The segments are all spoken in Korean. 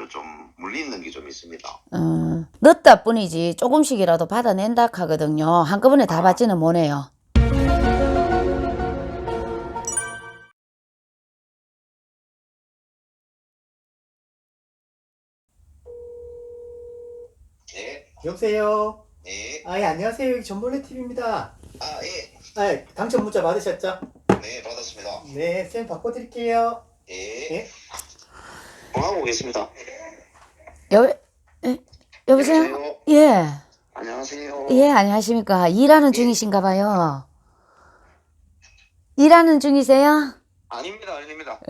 돈을 좀 물리는 게 좀 있습니다. 늦다 뿐이지 조금씩이라도 받아낸다 하거든요. 한꺼번에 다 받지는 못해요. 네. 여보세요? 네. 예, 안녕하세요. 여기 전몰래TV입니다. 아, 예. 당첨 문자 받으셨죠? 네, 받았습니다. 네, 쌤 바꿔드릴게요. 예. 예? 통화하고 계십니다. 여보세요? 여보세요? 예. 안녕하세요. 예, 안녕하십니까. 일하는 중이신가 봐요. 일하는 중이세요? 아닙니다, 아닙니다.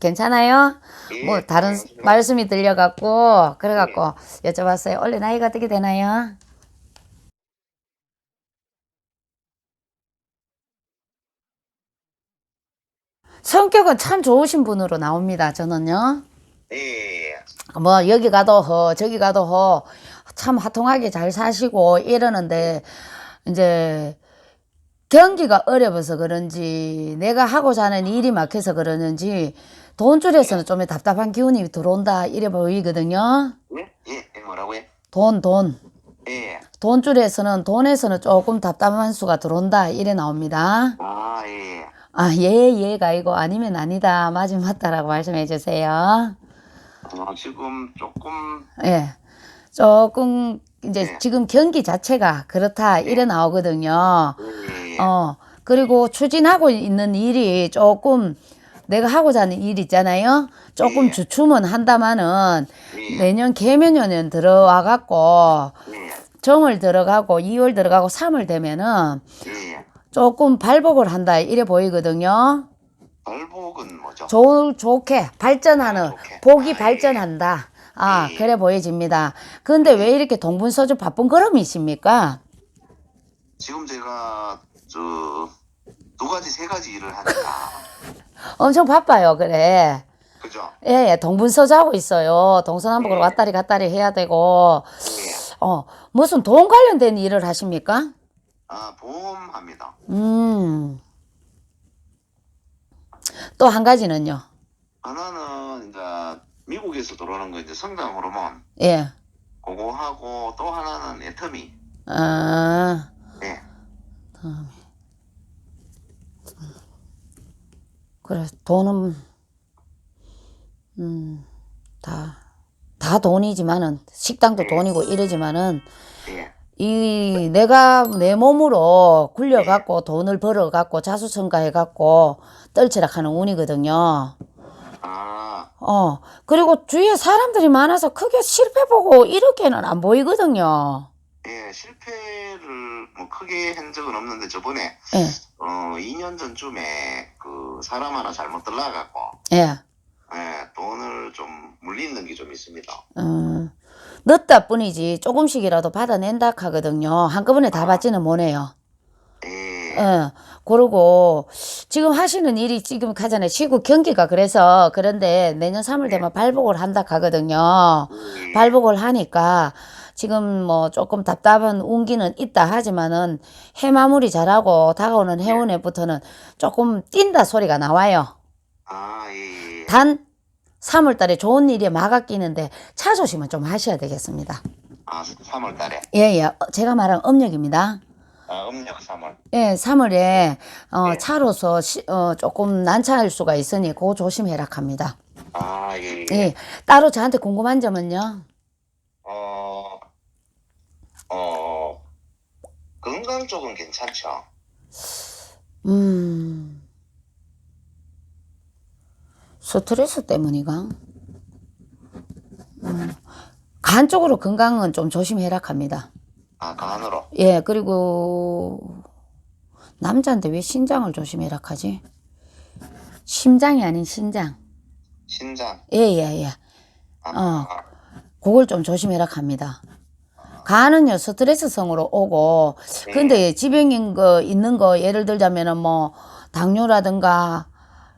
괜찮아요? 예, 뭐 다른 알겠습니다. 말씀이 들려갖고 그래갖고 여쭤봤어요. 원래 나이가 어떻게 되나요? 성격은 참 좋으신 분으로 나옵니다. 저는요. 예. 뭐 여기 가도 허 저기 가도 허 참 화통하게 잘 사시고 이러는데 이제 경기가 어려워서 그런지 내가 하고자 하는 일이 막혀서 그러는지 돈줄에서는 좀 답답한 기운이 들어온다 이래 보이거든요. 예? 예, 뭐라고요? 돈. 예. 돈에서는 조금 답답한 수가 들어온다 이래 나옵니다. 아, 예. 아, 예가 이거 아니면 아니다. 맞으면 맞다라고 말씀해 주세요. 지금 조금, 예. 조금 이제 네. 지금 경기 자체가 그렇다 이래 나오거든요. 예. 그리고 추진하고 있는 일이 조금 내가 하고자 하는 일 있잖아요. 조금 예. 주춤은 한다마는 예. 내년 개면연은 들어와 갖고 예. 정월 들어가고 2월 들어가고 3월 되면은 예. 조금 발복을 한다 이래 보이거든요. 발복은 뭐죠? 좋게 발전하는 좋게. 복이 예. 발전한다. 아, 예. 그래 보여집니다. 근데 왜 이렇게 동분서주 바쁜 걸음이십니까? 지금 제가, 두 가지, 세 가지 일을 하니까. 엄청 바빠요. 그래. 그죠? 예, 동분서주하고 있어요. 동서남북으로 예. 왔다리 갔다리 해야 되고, 예. 무슨 돈 관련된 일을 하십니까? 보험합니다. 또 한 가지는요. 하나는 이제 미국에서 들어오는 거 이제 성장 호르몬 예. 그거 하고 또 하나는 애터미. 아, 예. 그래, 돈은, 다 돈이지만은, 식당도 돈이고 이러지만은, 예. 내가 내 몸으로 굴려갖고 돈을 벌어갖고 자수성가해갖고 떨치락하는 운이거든요. 아, 그리고 주위에 사람들이 많아서 크게 실패보고 이렇게는 안 보이거든요. 예, 실패를 뭐 크게 한 적은 없는데 저번에 예, 2년 전쯤에 그 사람 하나 잘못 들라갖고 예. 돈을 좀 물리는 게 좀 있습니다. 늦다 뿐이지 조금씩이라도 받아낸다 하거든요. 한꺼번에 다 받지는 못해요. 예. 그러고 지금 하시는 일이 지금 가잖아요. 시국 경기가 그래서 그런데 내년 3월 되면 발복을 한다 하거든요. 발복을 하니까 지금 뭐 조금 답답한 운기는 있다 하지만은 해 마무리 잘하고 다가오는 해운에부터는 조금 뛴다 소리가 나와요. 아, 예. 단 3월 달에 좋은 일이 막아 끼는데 차 조심은 좀 하셔야 되겠습니다. 3월 달에. 예. 제가 말한 음력입니다. 음력 3월. 예, 3월에 차로서 조금 난처할 수가 있으니 그거 조심해라 합니다. 아, 예. 예, 따로 저한테 궁금한 점은요. 건강 쪽은 괜찮죠? 스트레스 때문이가? 간 쪽으로 건강은 좀 조심해라 합니다. 간으로. 예, 그리고 남자인데 왜 신장을 조심해라 하지? 심장이 아닌 신장. 신장. 예. 그걸 좀 조심해라 합니다. 간은요, 스트레스성으로 오고, 근데 지병인 거, 있는 거, 예를 들자면은 뭐, 당뇨라든가,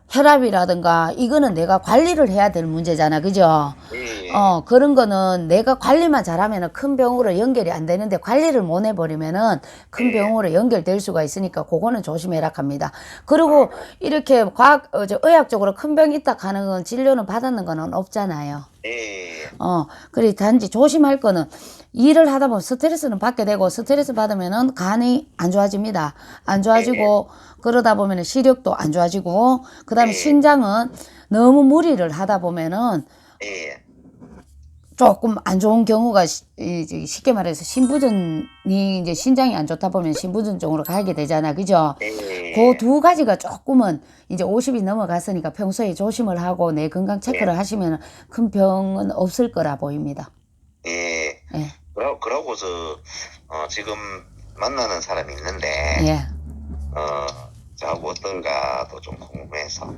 혈압이라든가, 이거는 내가 관리를 해야 될 문제잖아. 그죠? 예. 그런 거는 내가 관리만 잘하면은 큰 병으로 연결이 안 되는데 관리를 못 해버리면은 큰 병으로 연결될 수가 있으니까 그거는 조심해라 합니다. 그리고 이렇게 의학적으로 큰 병 있다 하는 건 진료는 받았는 거는 없잖아요. 예. 그래 단지 조심할 거는 일을 하다 보면 스트레스는 받게 되고 스트레스 받으면은 간이 안 좋아집니다. 안 좋아지고 그러다 보면은 시력도 안 좋아지고 그다음에 신장은 너무 무리를 하다 보면은 예. 조금 안 좋은 경우가 쉽게 말해서 신부전이 이제 신장이 안 좋다 보면 신부전 쪽으로 가게 되잖아. 그죠? 그 두 가지가 조금은 이제 50이 넘어갔으니까 평소에 조심을 하고 내 건강 체크를 하시면 큰 병은 없을 거라 보입니다. 예. 예. 그러고 지금 만나는 사람이 있는데 예. 저하고 어떤가도 좀 궁금해서.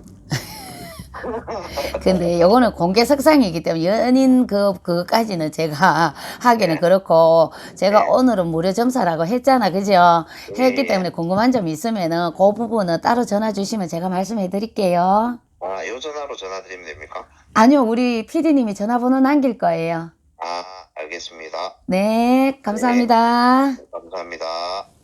근데 요거는 공개 석상이기 때문에 연인 그까지는 제가 하기는 그렇고 제가 오늘은 무료 점사라고 했잖아. 그죠? 했기 때문에 궁금한 점이 있으면은 그 부분은 따로 전화 주시면 제가 말씀해 드릴게요. 요 전화로 전화 드리면 됩니까? 아니요, 우리 PD님이 전화번호 남길 거예요. 알겠습니다. 네, 감사합니다. 감사합니다.